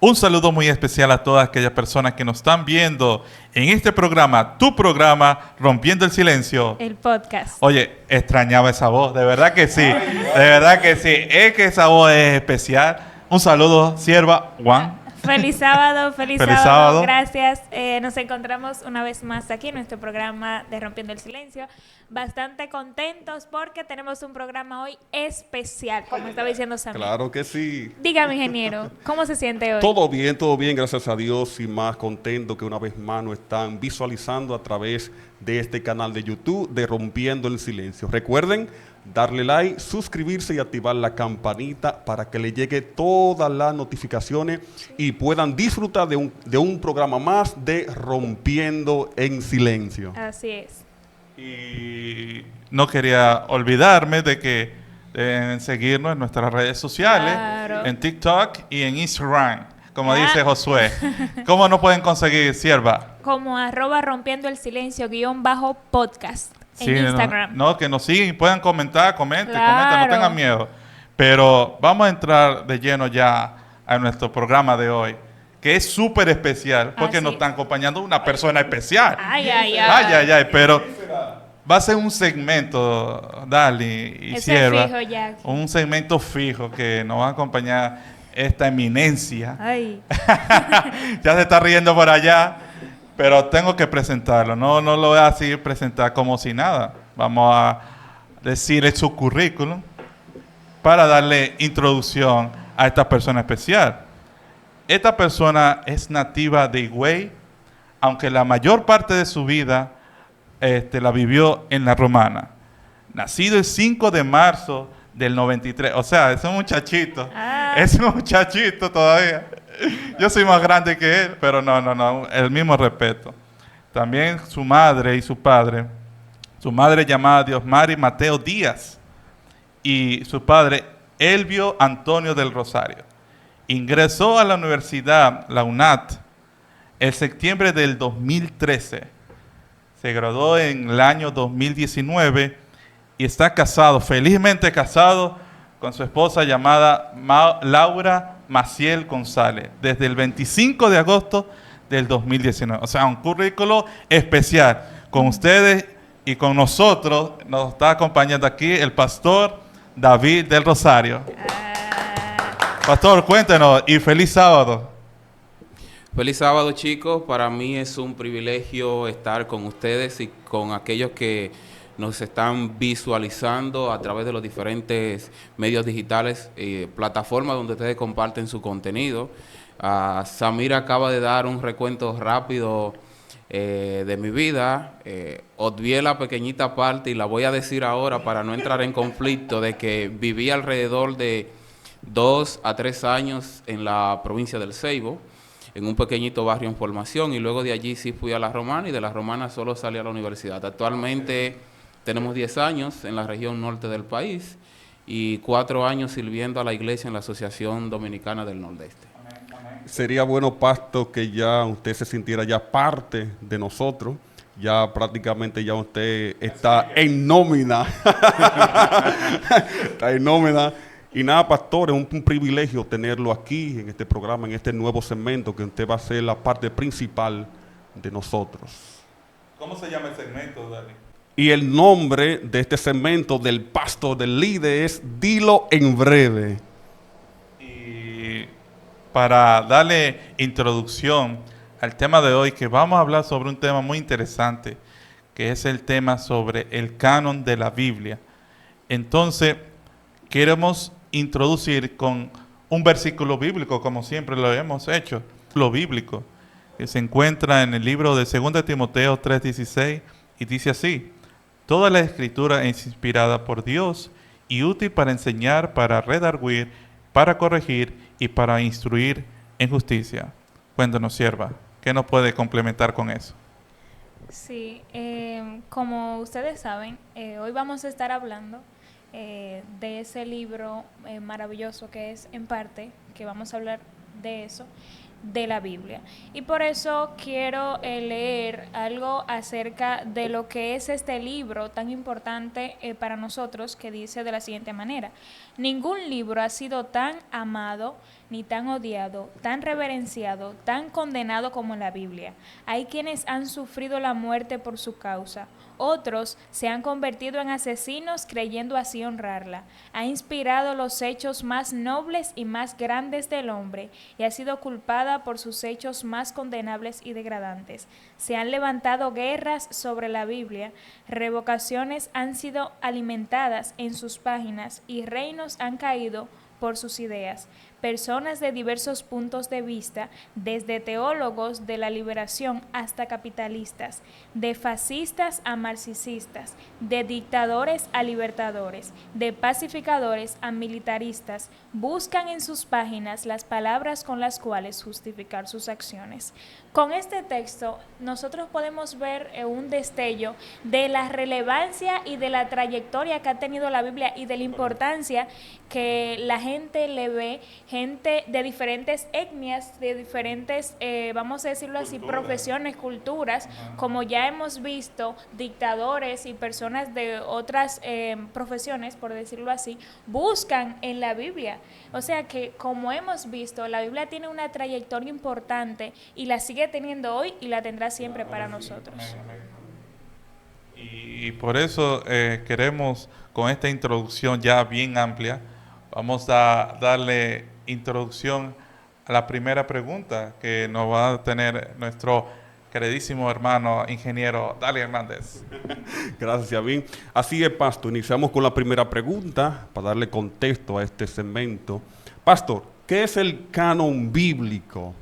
Un saludo muy especial a todas aquellas personas que nos están viendo en este programa, tu programa, Rompiendo el Silencio. El podcast. Oye, extrañaba esa voz, de verdad que sí, de verdad que sí. Es que esa voz es especial. Un saludo, sierva Juan. Feliz sábado, Feliz sábado. gracias. Nos encontramos una vez más aquí en nuestro programa de Rompiendo el Silencio. Bastante contentos porque tenemos un programa hoy especial, como estaba diciendo Samir. Claro que sí. Dígame, ingeniero, ¿cómo se siente hoy? Todo bien, gracias a Dios y más contento que una vez más nos están visualizando a través de este canal de YouTube de Rompiendo el Silencio. Recuerden darle like, suscribirse y activar la campanita para que le llegue todas las notificaciones y puedan disfrutar de un programa más de Rompiendo en Silencio. Así es. Y no quería olvidarme de que deben seguirnos en nuestras redes sociales, Claro. en TikTok y en Instagram, como dice Josué. ¿Cómo nos pueden conseguir, sierva? Como @rompiendo el silencio _podcast Sí, en Instagram. No, que nos siguen y puedan comentar, comenten, Claro. no tengan miedo. Pero vamos a entrar de lleno ya a nuestro programa de hoy, que es súper especial, porque Así nos es. están acompañando una persona especial. Ay. Pero va a ser un segmento, Dali y Ese sierva, fijo ya. un segmento fijo que nos va a acompañar esta eminencia. Ay. Ya se está riendo por allá, pero tengo que presentarlo. No lo voy a así presentar como si nada. Vamos a decirle su currículum para darle introducción a esta persona especial. Esta persona es nativa de Higüey, aunque la mayor parte de su vida la vivió en La Romana. Nacido el 5 de marzo del 93. O sea, es un muchachito. Ah. Es un muchachito todavía. Yo soy más grande que él, pero no, el mismo respeto. También su madre y su padre. Su madre llamada Diosmari Mateo Díaz y su padre Elvio Antonio del Rosario. Ingresó a la universidad, la UNAT, en septiembre del 2013. Se graduó en el año 2019 y está casado, felizmente casado, con su esposa llamada Laura Maciel González, desde el 25 de agosto del 2019. O sea, un currículo especial. Con ustedes y con nosotros nos está acompañando aquí el pastor David del Rosario. Pastor, cuéntenos y feliz sábado. Feliz sábado, chicos. Para mí es un privilegio estar con ustedes y con aquellos que nos están visualizando a través de los diferentes medios digitales, plataformas donde ustedes comparten su contenido. Samir acaba de dar un recuento rápido de mi vida. Obvié la pequeñita parte y la voy a decir ahora para no entrar en conflicto, de que viví alrededor de 2 a 3 años en la provincia del Ceibo, en un pequeñito barrio en formación, y luego de allí sí fui a La Romana, y de La Romana solo salí a la universidad. Actualmente tenemos 10 años en la región norte del país y 4 años sirviendo a la iglesia en la Asociación Dominicana del Nordeste. Sería bueno, Pasto, que ya usted se sintiera ya parte de nosotros. Ya prácticamente ya usted está en nómina. Está en nómina. Y nada, pastor, es un privilegio tenerlo aquí en este programa, en este nuevo segmento, que usted va a ser la parte principal de nosotros. ¿Cómo se llama el segmento, Dani? Y el nombre de este segmento del pastor, del líder, es Dilo en Breve. Y para darle introducción al tema de hoy, que vamos a hablar sobre un tema muy interesante, que es el tema sobre el canon de la Biblia. Entonces, queremos introducir con un versículo bíblico, como siempre lo hemos hecho, lo bíblico, que se encuentra en el libro de 2 Timoteo 3:16, y dice así: toda la escritura es inspirada por Dios y útil para enseñar, para redarguir, para corregir y para instruir en justicia. Cuéntanos, sierva, ¿qué nos puede complementar con eso? Sí, como ustedes saben, hoy vamos a estar hablando de ese libro maravilloso que es En Parte, que vamos a hablar de eso, de la Biblia. Y por eso quiero leer algo acerca de lo que es este libro tan importante para nosotros, que dice de la siguiente manera: ningún libro ha sido tan amado ni tan odiado, tan reverenciado, tan condenado como la Biblia. Hay quienes han sufrido la muerte por su causa. Otros se han convertido en asesinos creyendo así honrarla. Ha inspirado los hechos más nobles y más grandes del hombre y ha sido culpada por sus hechos más condenables y degradantes. Se han levantado guerras sobre la Biblia, revocaciones han sido alimentadas en sus páginas y reinos han caído por sus ideas. Personas de diversos puntos de vista, desde teólogos de la liberación hasta capitalistas, de fascistas a marxistas, de dictadores a libertadores, de pacificadores a militaristas, buscan en sus páginas las palabras con las cuales justificar sus acciones. Con este texto nosotros podemos ver un destello de la relevancia y de la trayectoria que ha tenido la Biblia y de la importancia que la gente le ve, gente de diferentes etnias, de diferentes, vamos a decirlo así, profesiones, culturas, como ya hemos visto, dictadores y personas de otras profesiones, por decirlo así, buscan en la Biblia. O sea que, como hemos visto, la Biblia tiene una trayectoria importante y la sigue teniendo hoy y la tendrá siempre para nosotros. Y por eso queremos, con esta introducción ya bien amplia, vamos a darle introducción a la primera pregunta que nos va a tener nuestro queridísimo hermano ingeniero Dali Hernández. Gracias, Yavin. Así es, Pastor. Iniciamos con la primera pregunta para darle contexto a este segmento. Pastor, ¿qué es el canon bíblico?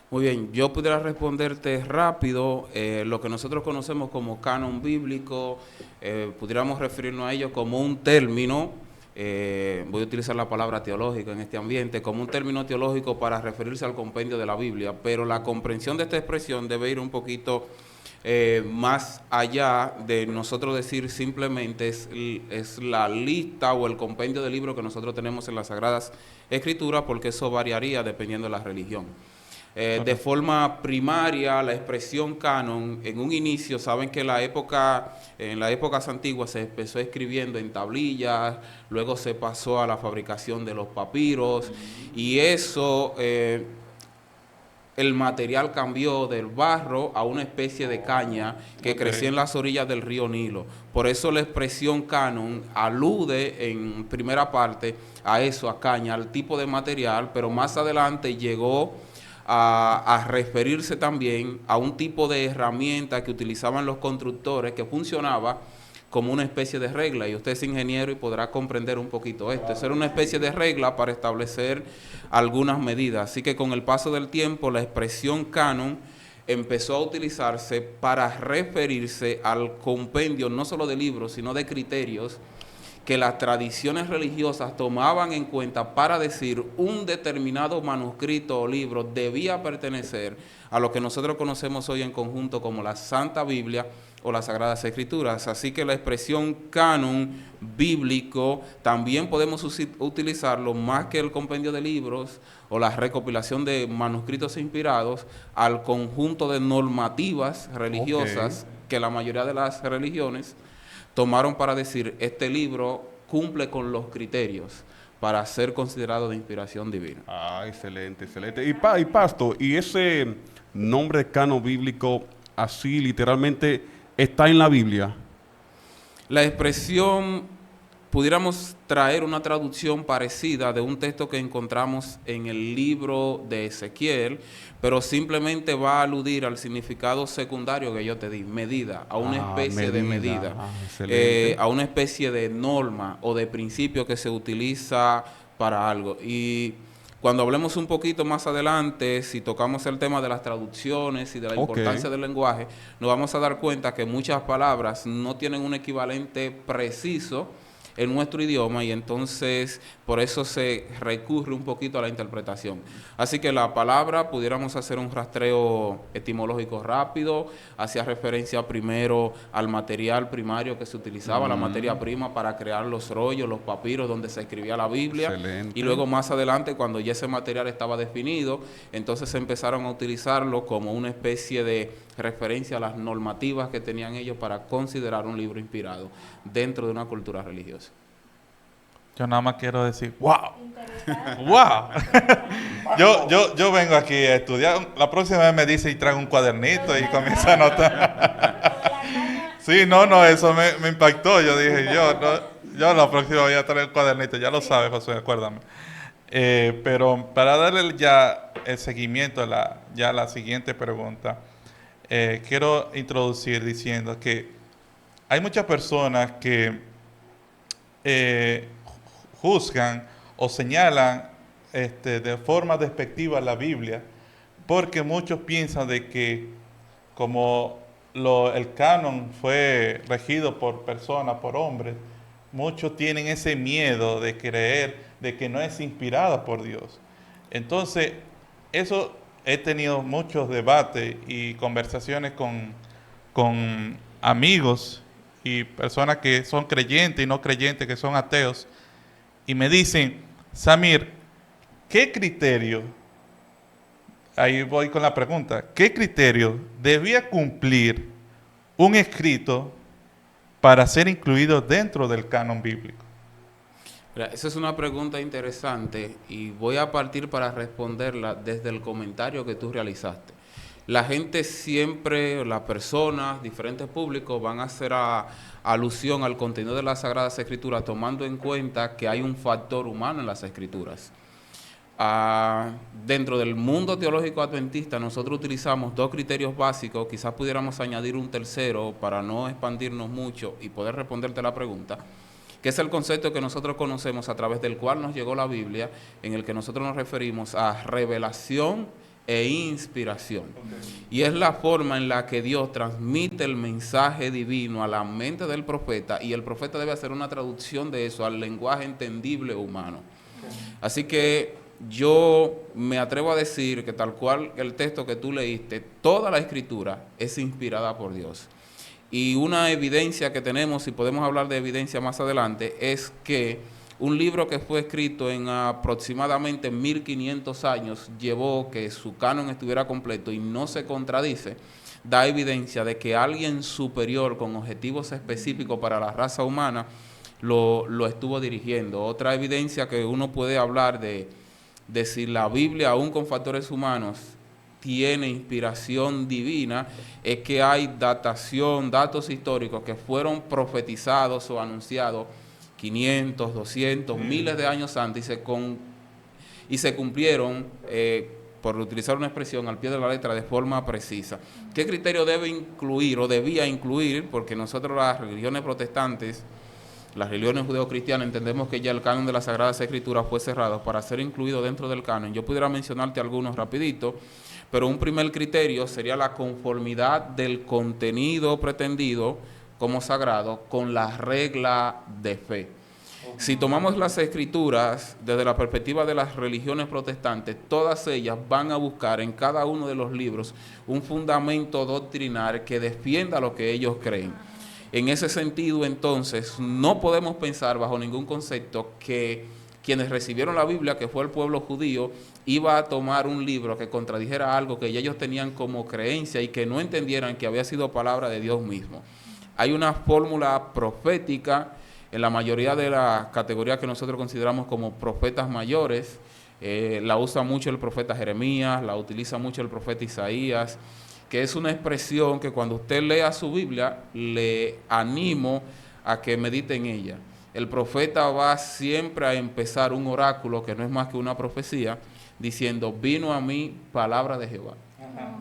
Muy bien, yo pudiera responderte rápido. Lo que nosotros conocemos como canon bíblico, pudiéramos referirnos a ello como un término, voy a utilizar la palabra teológica en este ambiente, como un término teológico para referirse al compendio de la Biblia, pero la comprensión de esta expresión debe ir un poquito más allá de nosotros decir simplemente es la lista o el compendio de libros que nosotros tenemos en las Sagradas Escrituras, porque eso variaría dependiendo de la religión. De forma primaria, la expresión canon, en un inicio, saben que en las épocas antiguas se empezó escribiendo en tablillas, luego se pasó a la fabricación de los papiros, y eso, el material cambió del barro a una especie de caña que crecía en las orillas del río Nilo. Por eso la expresión canon alude en primera parte a eso, a caña, al tipo de material, pero más adelante llegó a referirse también a un tipo de herramienta que utilizaban los constructores que funcionaba como una especie de regla, y usted es ingeniero y podrá comprender un poquito esto. Eso era una especie de regla para establecer algunas medidas. Así que con el paso del tiempo la expresión canon empezó a utilizarse para referirse al compendio no solo de libros, sino de criterios que las tradiciones religiosas tomaban en cuenta para decir un determinado manuscrito o libro debía pertenecer a lo que nosotros conocemos hoy en conjunto como la Santa Biblia o las Sagradas Escrituras. Así que la expresión canon bíblico también podemos utilizarlo más que el compendio de libros o la recopilación de manuscritos inspirados al conjunto de normativas religiosas que la mayoría de las religiones tomaron para decir este libro cumple con los criterios para ser considerado de inspiración divina. Ah, excelente, excelente. Y Pastor, ¿y ese nombre de canon bíblico así literalmente está en la Biblia? La expresión, pudiéramos traer una traducción parecida de un texto que encontramos en el libro de Ezequiel, pero simplemente va a aludir al significado secundario que yo te di, medida, a una especie de medida, a una especie de norma o de principio que se utiliza para algo. Y cuando hablemos un poquito más adelante, si tocamos el tema de las traducciones y de la importancia del lenguaje, nos vamos a dar cuenta que muchas palabras no tienen un equivalente preciso en nuestro idioma, y entonces por eso se recurre un poquito a la interpretación. Así que la palabra, pudiéramos hacer un rastreo etimológico rápido, hacía referencia primero al material primario que se utilizaba, la materia prima para crear los rollos, los papiros donde se escribía la Biblia. Excelente. Y luego más adelante, cuando ya ese material estaba definido, entonces empezaron a utilizarlo como una especie de referencia a las normativas que tenían ellos para considerar un libro inspirado dentro de una cultura religiosa. Yo nada más quiero decir, ¡wow! ¡Wow! yo vengo aquí a estudiar. La próxima vez me dice y traigo un cuadernito y comienza a anotar. Sí, no, eso me impactó. Yo dije, yo la próxima voy a traer el cuadernito. Ya lo sabes, José, acuérdame. Pero para darle ya el seguimiento a la siguiente pregunta, quiero introducir diciendo que hay muchas personas que juzgan o señalan de forma despectiva la Biblia, porque muchos piensan de que como el canon fue regido por personas, por hombres, muchos tienen ese miedo de creer de que no es inspirada por Dios. Entonces, eso he tenido muchos debates y conversaciones con amigos y personas que son creyentes y no creyentes, que son ateos, y me dicen, Samir, ¿qué criterio, ahí voy con la pregunta, qué criterio debía cumplir un escrito para ser incluido dentro del canon bíblico? Esa es una pregunta interesante y voy a partir para responderla desde el comentario que tú realizaste. La gente siempre, las personas, diferentes públicos van a hacer alusión al contenido de las Sagradas Escrituras tomando en cuenta que hay un factor humano en las Escrituras. Dentro del mundo teológico adventista nosotros utilizamos dos criterios básicos, quizás pudiéramos añadir un tercero para no expandirnos mucho y poder responderte la pregunta, que es el concepto que nosotros conocemos a través del cual nos llegó la Biblia, en el que nosotros nos referimos a revelación e inspiración. Y es la forma en la que Dios transmite el mensaje divino a la mente del profeta, y el profeta debe hacer una traducción de eso al lenguaje entendible humano. Así que yo me atrevo a decir que tal cual el texto que tú leíste, toda la Escritura es inspirada por Dios. Y una evidencia que tenemos, y podemos hablar de evidencia más adelante, es que un libro que fue escrito en aproximadamente 1500 años llevó que su canon estuviera completo y no se contradice, da evidencia de que alguien superior con objetivos específicos para la raza humana lo estuvo dirigiendo. Otra evidencia que uno puede hablar de si la Biblia, aún con factores humanos, tiene inspiración divina, es que hay datos históricos que fueron profetizados o anunciados 500, 200, miles de años antes y se cumplieron, por utilizar una expresión, al pie de la letra de forma precisa. ¿Qué criterio debe incluir o debía incluir? Porque nosotros las religiones protestantes, las religiones judeocristianas, entendemos que ya el canon de las Sagradas Escrituras fue cerrado para ser incluido dentro del canon. Yo pudiera mencionarte algunos rapidito, pero un primer criterio sería la conformidad del contenido pretendido como sagrado con la regla de fe. Si tomamos las Escrituras desde la perspectiva de las religiones protestantes, todas ellas van a buscar en cada uno de los libros un fundamento doctrinal que defienda lo que ellos creen. En ese sentido, entonces, no podemos pensar bajo ningún concepto que quienes recibieron la Biblia, que fue el pueblo judío, iba a tomar un libro que contradijera algo que ellos tenían como creencia y que no entendieran que había sido palabra de Dios mismo. Hay una fórmula profética en la mayoría de las categorías que nosotros consideramos como profetas mayores. La usa mucho el profeta Jeremías, la utiliza mucho el profeta Isaías, que es una expresión que cuando usted lea su Biblia, le animo a que medite en ella. El profeta va siempre a empezar un oráculo, que no es más que una profecía, diciendo, vino a mí palabra de Jehová.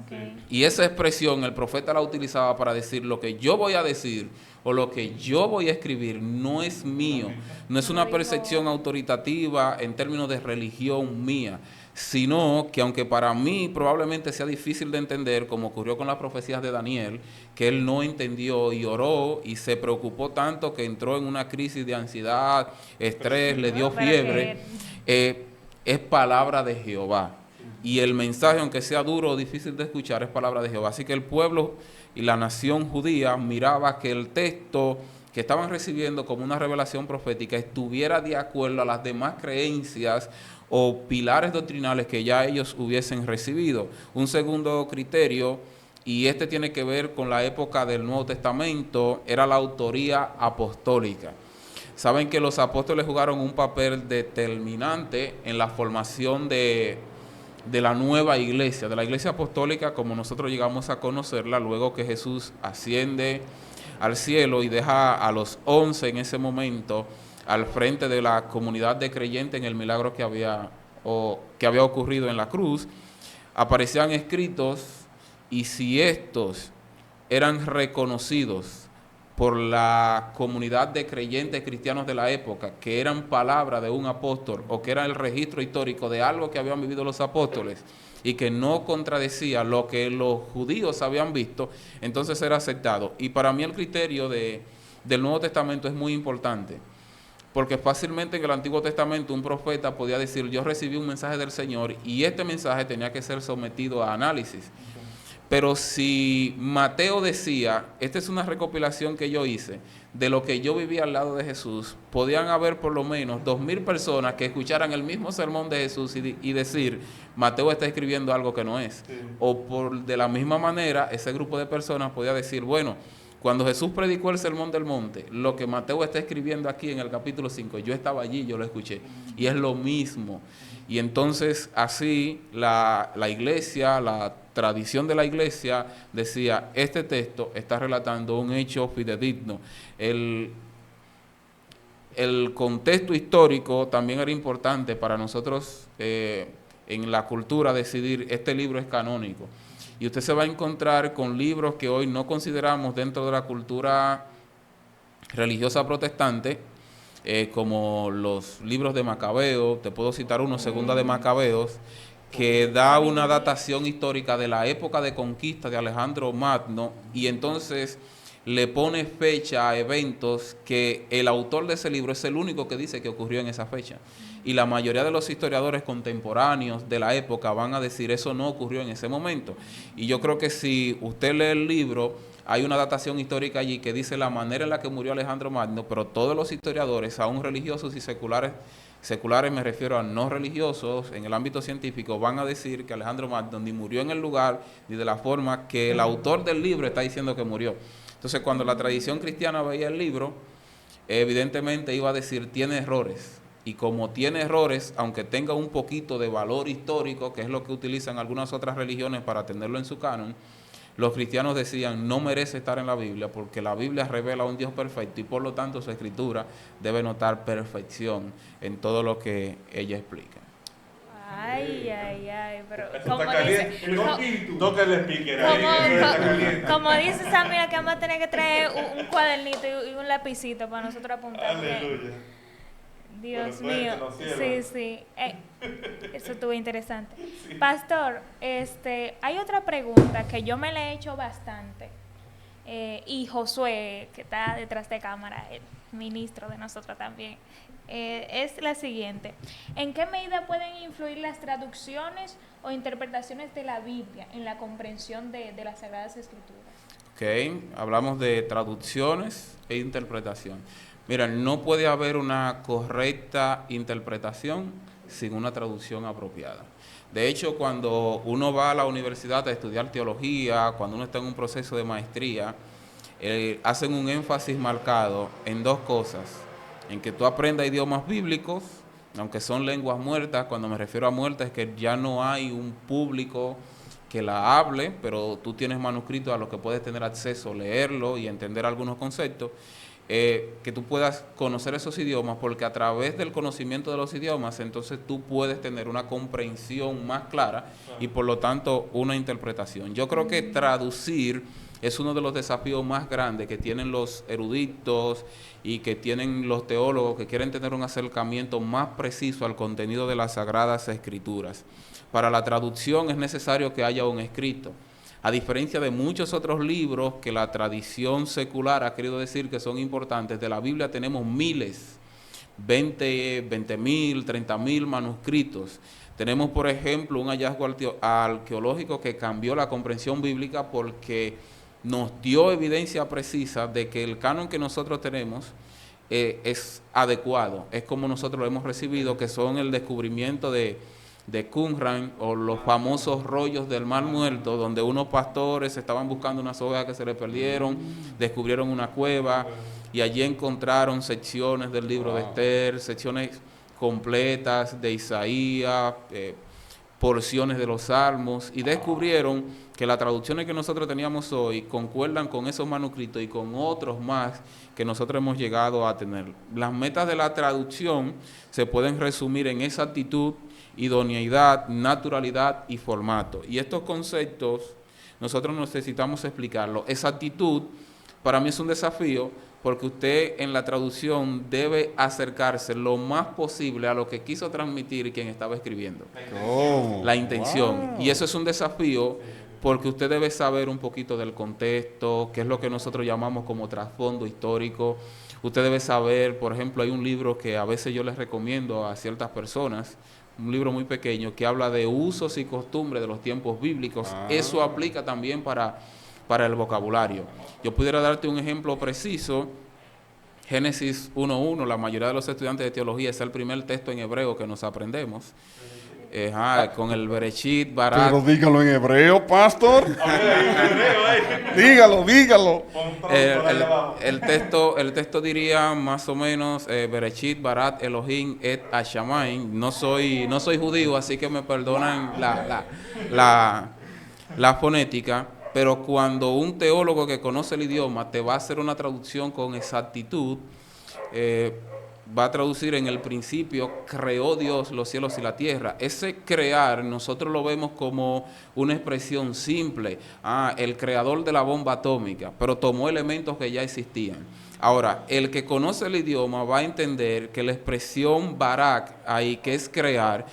Okay. Y esa expresión el profeta la utilizaba para decir lo que yo voy a decir o lo que yo voy a escribir no es mío, no es una percepción autoritativa en términos de religión mía, sino que aunque para mí probablemente sea difícil de entender, como ocurrió con las profecías de Daniel, que él no entendió y oró y se preocupó tanto que entró en una crisis de ansiedad, estrés, le dio fiebre, es palabra de Jehová. Y el mensaje, aunque sea duro o difícil de escuchar, es palabra de Jehová. Así que el pueblo y la nación judía miraba que el texto que estaban recibiendo como una revelación profética estuviera de acuerdo a las demás creencias o pilares doctrinales que ya ellos hubiesen recibido. Un segundo criterio, y este tiene que ver con la época del Nuevo Testamento, era la autoría apostólica. saben que los apóstoles jugaron un papel determinante en la formación de la nueva iglesia, de la iglesia apostólica como nosotros llegamos a conocerla luego que Jesús asciende al cielo y deja a los 11 en ese momento al frente de la comunidad de creyentes en el milagro que había ocurrido en la cruz. Aparecían escritos, y si estos eran reconocidos por la comunidad de creyentes cristianos de la época, que eran palabra de un apóstol o que era el registro histórico de algo que habían vivido los apóstoles y que no contradecía lo que los judíos habían visto, entonces era aceptado. Y para mí el criterio del Nuevo Testamento es muy importante, porque fácilmente en el Antiguo Testamento un profeta podía decir: yo recibí un mensaje del Señor y este mensaje tenía que ser sometido a análisis. Pero si Mateo decía: esta es una recopilación que yo hice de lo que yo vivía al lado de Jesús, podían haber por lo menos 2,000 personas que escucharan el mismo sermón de Jesús y decir: Mateo está escribiendo algo que no es. Sí. O de la misma manera, ese grupo de personas podía decir: bueno, cuando Jesús predicó el Sermón del Monte, lo que Mateo está escribiendo aquí en el capítulo 5, yo estaba allí, yo lo escuché, y es lo mismo. Y entonces así la iglesia, la tradición de la iglesia decía: este texto está relatando un hecho fidedigno. El contexto histórico también era importante para nosotros en la cultura decidir: este libro es canónico. Y usted se va a encontrar con libros que hoy no consideramos dentro de la cultura religiosa protestante, como los libros de Macabeo. Te puedo citar uno, Segunda de Macabeos, que da una datación histórica de la época de conquista de Alejandro Magno, y entonces le pone fecha a eventos que el autor de ese libro es el único que dice que ocurrió en esa fecha. Y la mayoría de los historiadores contemporáneos de la época van a decir: eso no ocurrió en ese momento. Y yo creo que si usted lee el libro, hay una datación histórica allí que dice la manera en la que murió Alejandro Magno, pero todos los historiadores, aún religiosos y seculares me refiero a no religiosos en el ámbito científico, van a decir que Alejandro Magno ni murió en el lugar ni de la forma que el autor del libro está diciendo que murió. Entonces, cuando la tradición cristiana veía el libro, evidentemente iba a decir: tiene errores. Y como tiene errores, aunque tenga un poquito de valor histórico, que es lo que utilizan algunas otras religiones para tenerlo en su canon, los cristianos decían: no merece estar en la Biblia, porque la Biblia revela a un Dios perfecto y por lo tanto su escritura debe notar perfección en todo lo que ella explica. Ay, pero como dice Samira, que vamos a tener que traer un cuadernito y un lapicito para nosotros apuntar. Aleluya. Dios mío, sí. Eso estuvo interesante. Sí. Pastor, hay otra pregunta que yo me la he hecho bastante, y Josué, que está detrás de cámara, el ministro de nosotros también, es la siguiente: ¿en qué medida pueden influir las traducciones o interpretaciones de la Biblia en la comprensión de las Sagradas Escrituras? Ok, hablamos de traducciones e interpretación. Mira, no puede haber una correcta interpretación sin una traducción apropiada. De hecho, cuando uno va a la universidad a estudiar teología, cuando uno está en un proceso de maestría, hacen un énfasis marcado en dos cosas: en que tú aprendas idiomas bíblicos, aunque son lenguas muertas. Cuando me refiero a muertas es que ya no hay un público que la hable, pero tú tienes manuscritos a los que puedes tener acceso, leerlo y entender algunos conceptos. Que tú puedas conocer esos idiomas, porque a través del conocimiento de los idiomas, entonces tú puedes tener una comprensión más clara y por lo tanto una interpretación. Yo creo que traducir es uno de los desafíos más grandes que tienen los eruditos y que tienen los teólogos que quieren tener un acercamiento más preciso al contenido de las Sagradas Escrituras. Para la traducción es necesario que haya un escrito. A diferencia de muchos otros libros que la tradición secular ha querido decir que son importantes, de la Biblia tenemos miles, 20,000, 30,000 manuscritos. Tenemos, por ejemplo, un hallazgo arqueológico que cambió la comprensión bíblica porque nos dio evidencia precisa de que el canon que nosotros tenemos es adecuado, es como nosotros lo hemos recibido, que son el descubrimiento de Qumran, o los famosos rollos del Mar Muerto, donde unos pastores estaban buscando unas ovejas que se les perdieron, descubrieron una cueva, y allí encontraron secciones del libro de Esther, secciones completas de Isaías, porciones de los Salmos, y descubrieron que las traducciones que nosotros teníamos hoy concuerdan con esos manuscritos y con otros más que nosotros hemos llegado a tener. Las metas de la traducción se pueden resumir en exactitud, idoneidad, naturalidad y formato. Y estos conceptos nosotros necesitamos explicarlos. Exactitud para mí es un desafío, porque usted en la traducción debe acercarse lo más posible a lo que quiso transmitir quien estaba escribiendo. La intención. Wow. Y eso es un desafío, porque usted debe saber un poquito del contexto, qué es lo que nosotros llamamos como trasfondo histórico. Usted debe saber, por ejemplo, hay un libro que a veces yo les recomiendo a ciertas personas, un libro muy pequeño que habla de usos y costumbres de los tiempos bíblicos. Eso aplica también para el vocabulario. Yo pudiera darte un ejemplo preciso. Génesis 1:1, la mayoría de los estudiantes de teología es el primer texto en hebreo que nos aprendemos. Con el Bereshit, Barak. Pero dígalo en hebreo, pastor. dígalo. El texto diría más o menos Bereshit, Barat, Elohim, et Hashamayim. No soy judío, así que me perdonan la fonética. Pero cuando un teólogo que conoce el idioma te va a hacer una traducción con exactitud, va a traducir en el principio, creó Dios los cielos y la tierra. Ese crear nosotros lo vemos como una expresión simple. El creador de la bomba atómica, pero tomó elementos que ya existían. Ahora, el que conoce el idioma va a entender que la expresión barak ahí, que es crear,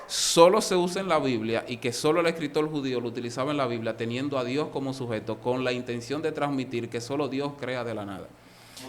solo se usa en la Biblia, y que solo el escritor judío lo utilizaba en la Biblia teniendo a Dios como sujeto, con la intención de transmitir que solo Dios crea de la nada.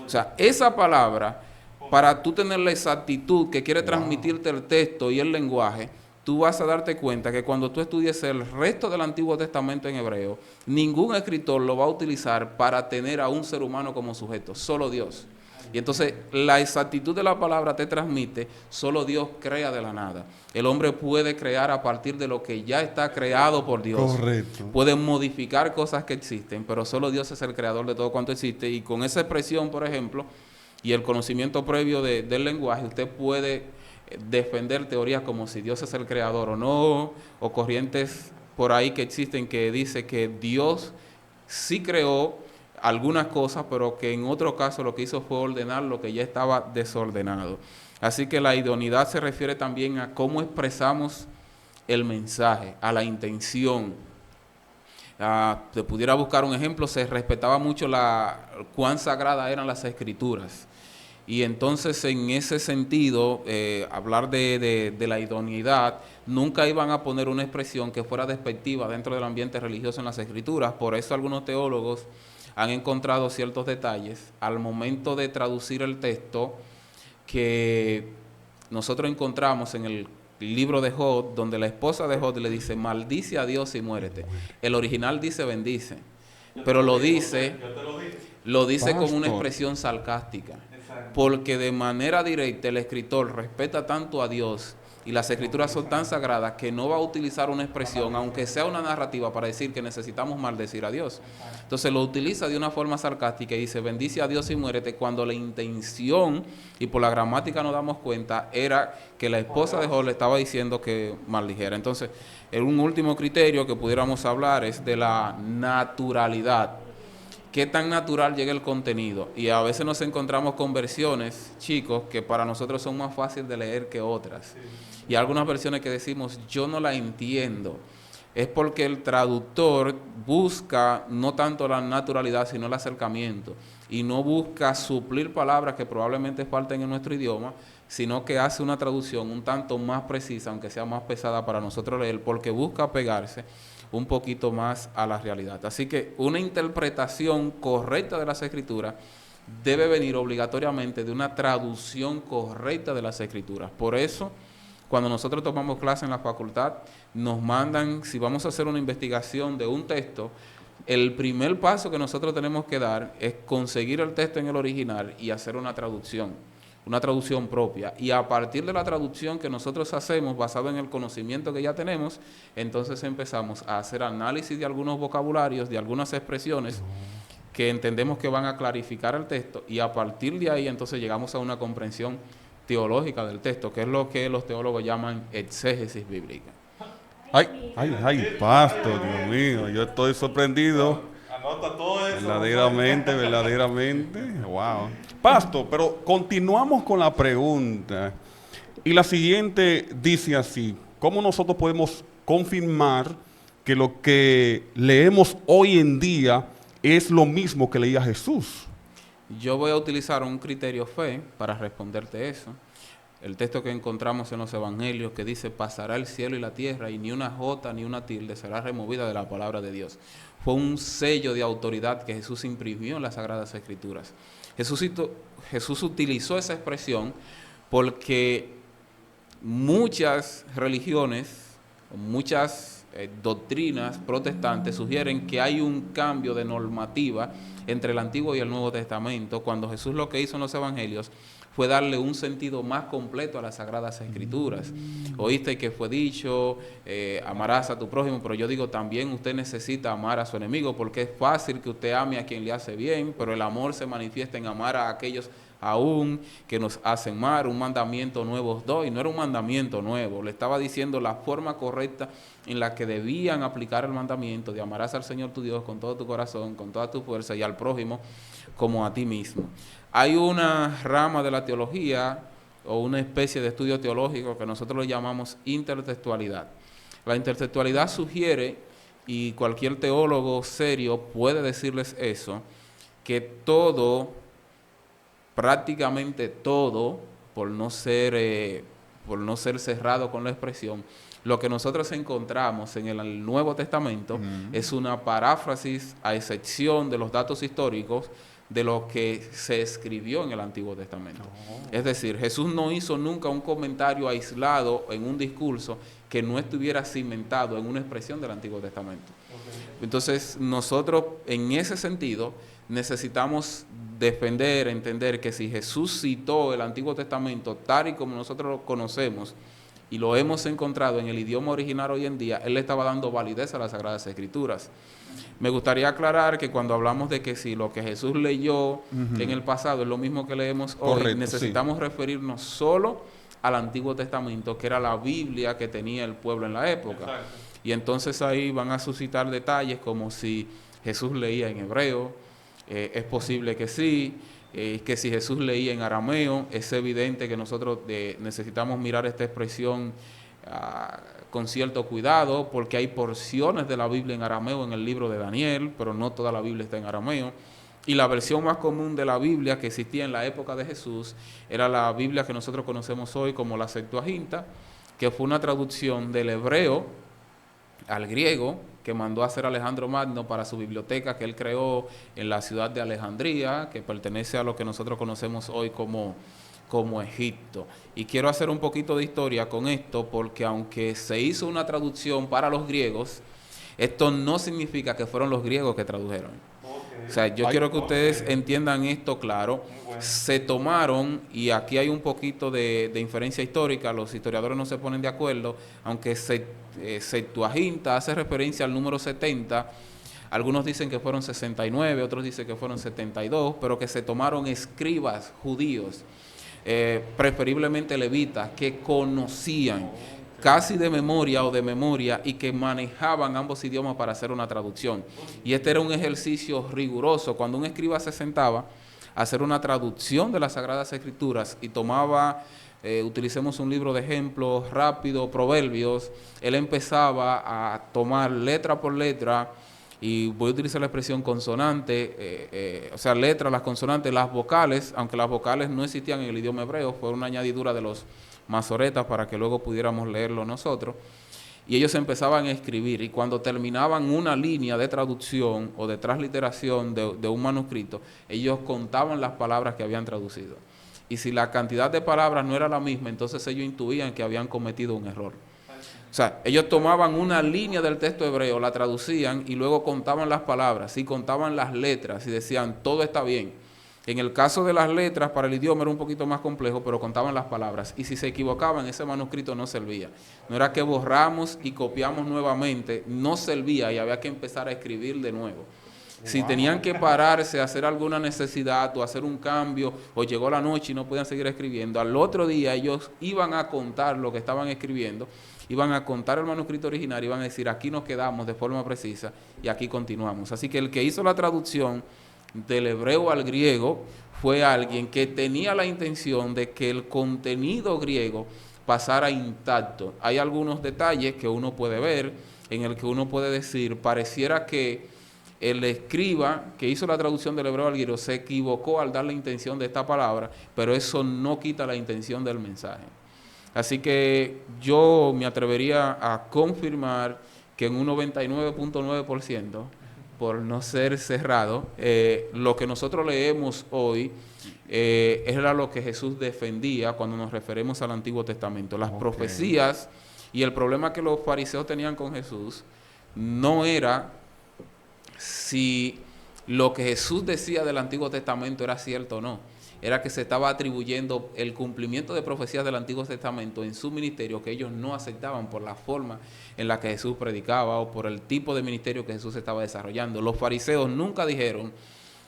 O sea, esa palabra, para tú tener la exactitud que quiere transmitirte el texto y el lenguaje, tú vas a darte cuenta que cuando tú estudies el resto del Antiguo Testamento en hebreo, ningún escritor lo va a utilizar para tener a un ser humano como sujeto, solo Dios. Y entonces la exactitud de la palabra te transmite, solo Dios crea de la nada. El hombre puede crear a partir de lo que ya está creado por Dios. Correcto. Puede modificar cosas que existen, pero solo Dios es el creador de todo cuanto existe. Y con esa expresión, por ejemplo, y el conocimiento previo del lenguaje, usted puede defender teorías como si Dios es el creador o no, o corrientes por ahí que existen que dice que Dios sí creó algunas cosas, pero que en otro caso lo que hizo fue ordenar lo que ya estaba desordenado. Así que la idoneidad se refiere también a cómo expresamos el mensaje, a la intención. Se pudiera buscar un ejemplo, se respetaba mucho cuán sagradas eran las escrituras. Y entonces en ese sentido, hablar de la idoneidad, nunca iban a poner una expresión que fuera despectiva dentro del ambiente religioso en las escrituras. Por eso algunos teólogos han encontrado ciertos detalles al momento de traducir el texto que nosotros encontramos en el libro de Job, donde la esposa de Job le dice, maldice a Dios y muérete. El original dice bendice, pero lo dice con una expresión sarcástica, porque de manera directa el escritor respeta tanto a Dios y las escrituras son tan sagradas que no va a utilizar una expresión, aunque sea una narrativa, para decir que necesitamos maldecir a Dios. Entonces lo utiliza de una forma sarcástica y dice, bendice a Dios y muérete, cuando la intención, y por la gramática nos damos cuenta, era que la esposa de Job le estaba diciendo que maldijera. Entonces, un último criterio que pudiéramos hablar es de la naturalidad. ¿Qué tan natural llega el contenido? Y a veces nos encontramos con versiones, chicos, que para nosotros son más fáciles de leer que otras. Y algunas versiones que decimos, yo no la entiendo. Es porque el traductor busca no tanto la naturalidad, sino el acercamiento. Y no busca suplir palabras que probablemente falten en nuestro idioma, sino que hace una traducción un tanto más precisa, aunque sea más pesada para nosotros leer, porque busca pegarse un poquito más a la realidad. Así que una interpretación correcta de las escrituras debe venir obligatoriamente de una traducción correcta de las escrituras. Por eso, cuando nosotros tomamos clase en la facultad, nos mandan, si vamos a hacer una investigación de un texto, el primer paso que nosotros tenemos que dar es conseguir el texto en el original y hacer una traducción propia. Y a partir de la traducción que nosotros hacemos, basado en el conocimiento que ya tenemos, entonces empezamos a hacer análisis de algunos vocabularios, de algunas expresiones que entendemos que van a clarificar el texto y a partir de ahí entonces llegamos a una comprensión teológica del texto, que es lo que los teólogos llaman exégesis bíblica. Ay, pastor, Dios mío, yo estoy sorprendido. Anota todo eso. Verdaderamente, wow. Pastor, pero continuamos con la pregunta. Y la siguiente dice así: ¿cómo nosotros podemos confirmar que lo que leemos hoy en día es lo mismo que leía Jesús? Yo voy a utilizar un criterio fe para responderte eso. El texto que encontramos en los evangelios que dice: pasará el cielo y la tierra y ni una jota ni una tilde será removida de la palabra de Dios. Fue un sello de autoridad que Jesús imprimió en las Sagradas Escrituras. Jesús utilizó esa expresión porque muchas religiones, muchas doctrinas protestantes sugieren que hay un cambio de normativa entre el Antiguo y el Nuevo Testamento, cuando Jesús lo que hizo en los evangelios fue darle un sentido más completo a las Sagradas Escrituras. Oíste que fue dicho, amarás a tu prójimo, pero yo digo también usted necesita amar a su enemigo, porque es fácil que usted ame a quien le hace bien, pero el amor se manifiesta en amar a aquellos aún que nos hacen mal. Un mandamiento nuevo os doy. No era un mandamiento nuevo, le estaba diciendo la forma correcta en la que debían aplicar el mandamiento de amarás al Señor tu Dios con todo tu corazón, con toda tu fuerza, y al prójimo como a ti mismo. Hay una rama de la teología o una especie de estudio teológico que nosotros lo llamamos intertextualidad. La intertextualidad sugiere, y cualquier teólogo serio puede decirles eso, que todo, prácticamente todo, por no ser cerrado con la expresión, lo que nosotros encontramos en el Nuevo Testamento es una paráfrasis a excepción de los datos históricos de lo que se escribió en el Antiguo Testamento. Es decir, Jesús no hizo nunca un comentario aislado en un discurso que no estuviera cimentado en una expresión del Antiguo Testamento. Entonces, nosotros en ese sentido necesitamos defender, entender que si Jesús citó el Antiguo Testamento tal y como nosotros lo conocemos y lo hemos encontrado en el idioma original hoy en día, Él le estaba dando validez a las Sagradas Escrituras. Me gustaría aclarar que cuando hablamos de que si lo que Jesús leyó en el pasado es lo mismo que leemos hoy, correcto, necesitamos referirnos solo al Antiguo Testamento, que era la Biblia que tenía el pueblo en la época. Exacto. Y entonces ahí van a suscitar detalles como si Jesús leía en hebreo, es posible que sí, que si Jesús leía en arameo, es evidente que nosotros necesitamos mirar esta expresión con cierto cuidado, porque hay porciones de la Biblia en arameo en el libro de Daniel, pero no toda la Biblia está en arameo. Y la versión más común de la Biblia que existía en la época de Jesús era la Biblia que nosotros conocemos hoy como la Septuaginta, que fue una traducción del hebreo al griego que mandó a hacer Alejandro Magno para su biblioteca que él creó en la ciudad de Alejandría, que pertenece a lo que nosotros conocemos hoy como Egipto. Y quiero hacer un poquito de historia con esto, porque aunque se hizo una traducción para los griegos, esto no significa que fueron los griegos que tradujeron. O sea, yo quiero que ustedes entiendan esto claro. Se tomaron, y aquí hay un poquito de inferencia histórica, los historiadores no se ponen de acuerdo, aunque Septuaginta hace referencia al número 70, algunos dicen que fueron 69, otros dicen que fueron 72, pero que se tomaron escribas judíos, preferiblemente levitas, que conocían casi de memoria y que manejaban ambos idiomas para hacer una traducción. Y este era un ejercicio riguroso. Cuando un escriba se sentaba a hacer una traducción de las Sagradas Escrituras y tomaba, utilicemos un libro de ejemplos rápido, Proverbios, él empezaba a tomar letra por letra, y voy a utilizar la expresión consonante, o sea, letras, las consonantes, las vocales, aunque las vocales no existían en el idioma hebreo, fue una añadidura de los masoretas para que luego pudiéramos leerlo nosotros, y ellos empezaban a escribir, y cuando terminaban una línea de traducción o de transliteración de un manuscrito, ellos contaban las palabras que habían traducido, y si la cantidad de palabras no era la misma, entonces ellos intuían que habían cometido un error. O sea, ellos tomaban una línea del texto hebreo, la traducían y luego contaban las palabras, y contaban las letras y decían, todo está bien. En el caso de las letras, para el idioma era un poquito más complejo, pero contaban las palabras. Y si se equivocaban, ese manuscrito no servía. No era que borramos y copiamos nuevamente, no servía y había que empezar a escribir de nuevo. Si tenían que pararse a hacer alguna necesidad o hacer un cambio, o llegó la noche y no podían seguir escribiendo, al otro día ellos iban a contar lo que estaban escribiendo, iban a contar el manuscrito original, iban a decir, aquí nos quedamos de forma precisa y aquí continuamos. Así que el que hizo la traducción del hebreo al griego fue alguien que tenía la intención de que el contenido griego pasara intacto. Hay algunos detalles que uno puede ver, en el que uno puede decir, pareciera que el escriba que hizo la traducción del hebreo al griego se equivocó al dar la intención de esta palabra, pero eso no quita la intención del mensaje. Así que yo me atrevería a confirmar que en un 99.9%, por no ser cerrado, lo que nosotros leemos hoy era lo que Jesús defendía cuando nos referimos al Antiguo Testamento. Las profecías y el problema que los fariseos tenían con Jesús no era si lo que Jesús decía del Antiguo Testamento era cierto o no. Era que se estaba atribuyendo el cumplimiento de profecías del Antiguo Testamento en su ministerio que ellos no aceptaban por la forma en la que Jesús predicaba o por el tipo de ministerio que Jesús estaba desarrollando. Los fariseos nunca dijeron,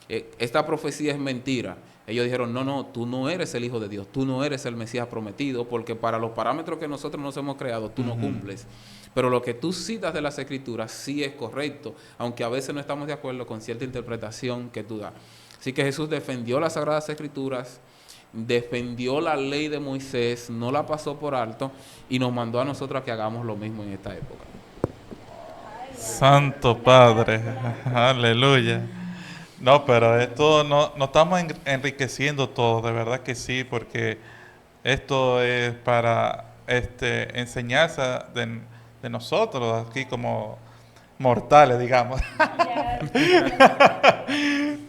esta profecía es mentira. Ellos dijeron, no, tú no eres el Hijo de Dios, tú no eres el Mesías prometido, porque para los parámetros que nosotros nos hemos creado, tú no cumples. Pero lo que tú citas de las Escrituras sí es correcto, aunque a veces no estamos de acuerdo con cierta interpretación que tú das. Así que Jesús defendió las Sagradas Escrituras, defendió la ley de Moisés, no la pasó por alto y nos mandó a nosotros a que hagamos lo mismo en esta época. Santo Padre, aleluya. No, pero esto no estamos enriqueciendo todo, de verdad que sí, porque esto es para enseñanza de nosotros aquí como mortales, digamos.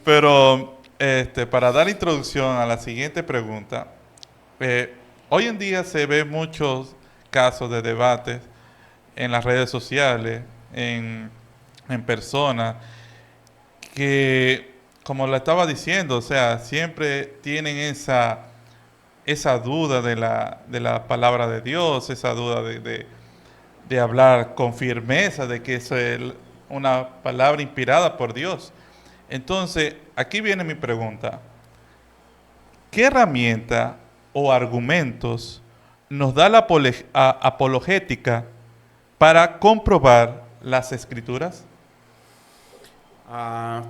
Pero para dar introducción a la siguiente pregunta, hoy en día se ve muchos casos de debates en las redes sociales, en personas, que, como lo estaba diciendo, o sea, siempre tienen esa duda de la palabra de Dios, esa duda de hablar con firmeza de que eso es una palabra inspirada por Dios. Entonces, aquí viene mi pregunta. ¿Qué herramienta o argumentos nos da la apologética para comprobar las Escrituras? A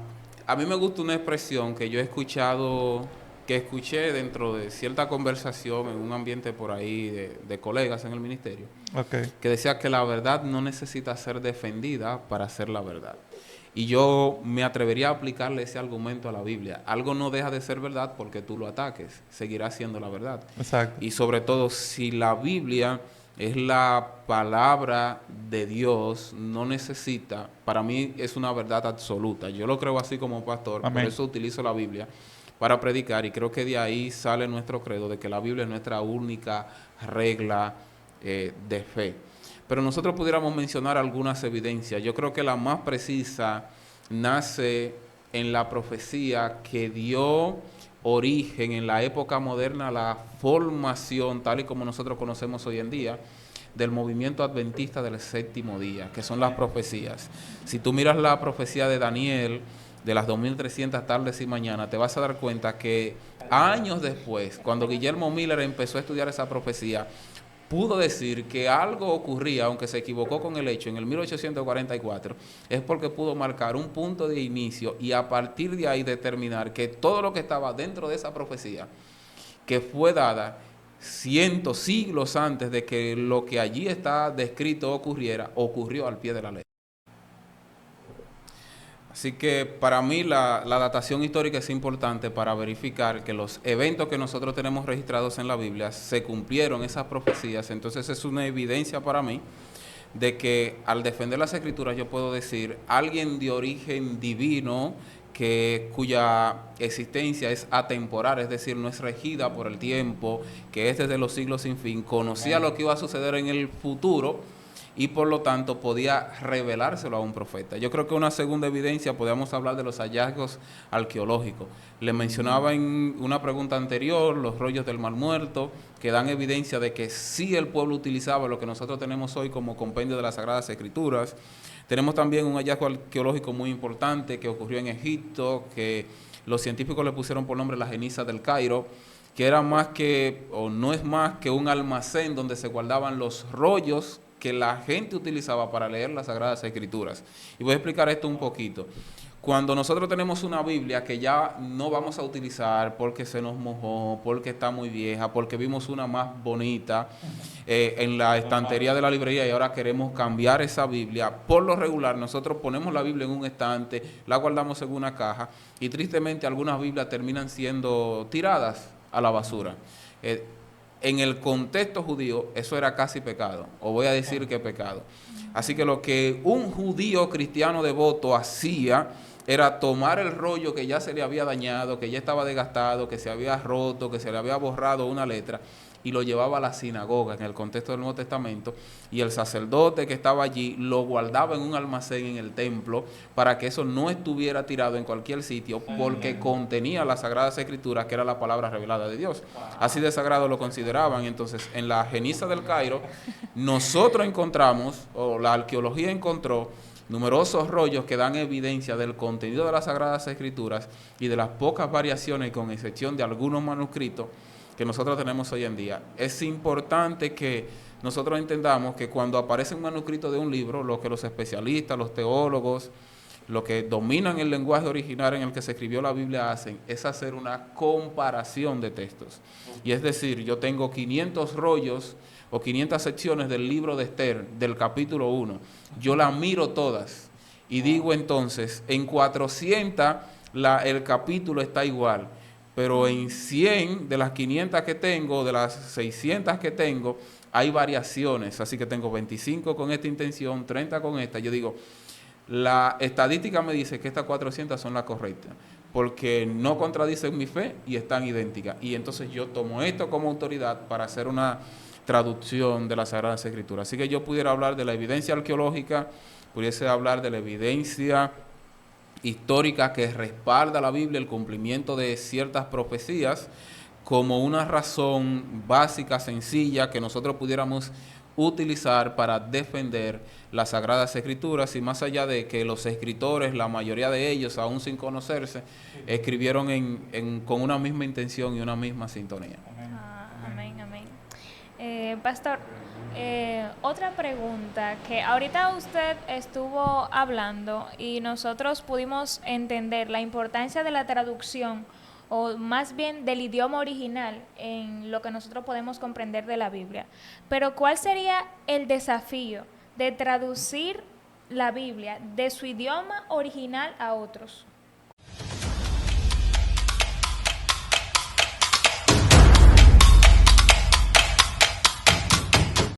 mí me gusta una expresión que yo he escuchado, que escuché dentro de cierta conversación en un ambiente por ahí de colegas en el ministerio, que decía que la verdad no necesita ser defendida para ser la verdad. Y yo me atrevería a aplicarle ese argumento a la Biblia. Algo no deja de ser verdad porque tú lo ataques, seguirá siendo la verdad. Exacto. Y sobre todo, si la Biblia es la palabra de Dios, no necesita, para mí es una verdad absoluta. Yo lo creo así como pastor, Amén. por eso utilizo la Biblia para predicar y creo que de ahí sale nuestro credo de que la Biblia es nuestra única regla de fe. Pero nosotros pudiéramos mencionar algunas evidencias. Yo creo que la más precisa nace en la profecía que dio origen en la época moderna a la formación, tal y como nosotros conocemos hoy en día, del movimiento adventista del séptimo día, que son las profecías. Si tú miras la profecía de Daniel, de las 2300 tardes y mañanas, te vas a dar cuenta que años después, cuando Guillermo Miller empezó a estudiar esa profecía, pudo decir que algo ocurría, aunque se equivocó con el hecho, en el 1844, es porque pudo marcar un punto de inicio y a partir de ahí determinar que todo lo que estaba dentro de esa profecía, que fue dada siglos antes de que lo que allí está descrito ocurriera, ocurrió al pie de la ley. Así que para mí la datación histórica es importante para verificar que los eventos que nosotros tenemos registrados en la Biblia se cumplieron esas profecías. Entonces es una evidencia para mí de que al defender las Escrituras yo puedo decir alguien de origen divino cuya existencia es atemporal, es decir, no es regida por el tiempo, que es desde los siglos sin fin, conocía lo que iba a suceder en el futuro y por lo tanto podía revelárselo a un profeta. Yo creo que una segunda evidencia, podemos hablar de los hallazgos arqueológicos. Le mencionaba en una pregunta anterior los rollos del Mar Muerto, que dan evidencia de que sí el pueblo utilizaba lo que nosotros tenemos hoy como compendio de las Sagradas Escrituras. Tenemos también un hallazgo arqueológico muy importante que ocurrió en Egipto, que los científicos le pusieron por nombre la Geniza del Cairo, que era más que, o no es más que un almacén donde se guardaban los rollos que la gente utilizaba para leer las Sagradas Escrituras. Y voy a explicar esto un poquito. Cuando nosotros tenemos una Biblia que ya no vamos a utilizar porque se nos mojó, porque está muy vieja, porque vimos una más bonita en la estantería de la librería y ahora queremos cambiar esa Biblia, por lo regular nosotros ponemos la Biblia en un estante, la guardamos en una caja y tristemente algunas Biblias terminan siendo tiradas a la basura. En el contexto judío eso era casi pecado, o voy a decir que pecado. Así que lo que un judío cristiano devoto hacía era tomar el rollo que ya se le había dañado, que ya estaba desgastado, que se había roto, que se le había borrado una letra, y lo llevaba a la sinagoga en el contexto del Nuevo Testamento, y el sacerdote que estaba allí lo guardaba en un almacén en el templo para que eso no estuviera tirado en cualquier sitio, porque contenía las Sagradas Escrituras, que era la palabra revelada de Dios. Así de sagrado lo consideraban. Entonces, en la Geniza del Cairo, nosotros encontramos, o la arqueología encontró, numerosos rollos que dan evidencia del contenido de las Sagradas Escrituras y de las pocas variaciones, con excepción de algunos manuscritos, que nosotros tenemos hoy en día. Es importante que nosotros entendamos que cuando aparece un manuscrito de un libro, lo que los especialistas, los teólogos, los que dominan el lenguaje original en el que se escribió la Biblia hacen, es hacer una comparación de textos. Y es decir, yo tengo 500 rollos o 500 secciones del libro de Esther, del capítulo 1, yo las miro todas y digo entonces, en 400 el capítulo está igual, pero en 100 de las 500 que tengo, de las 600 que tengo, hay variaciones, así que tengo 25 con esta intención, 30 con esta. Yo digo, la estadística me dice que estas 400 son las correctas, porque no contradicen mi fe y están idénticas. Y entonces yo tomo esto como autoridad para hacer una traducción de las Sagradas Escrituras. Así que yo pudiera hablar de la evidencia arqueológica, pudiese hablar de la evidencia histórica que respalda la Biblia, el cumplimiento de ciertas profecías, como una razón básica, sencilla, que nosotros pudiéramos utilizar para defender las Sagradas Escrituras, y más allá de que los escritores, la mayoría de ellos, aún sin conocerse, escribieron con una misma intención y una misma sintonía. Amén, amén. Pastor, otra pregunta, que ahorita usted estuvo hablando y nosotros pudimos entender la importancia de la traducción, o más bien del idioma original, en lo que nosotros podemos comprender de la Biblia. Pero ¿cuál sería el desafío de traducir la Biblia de su idioma original a otros?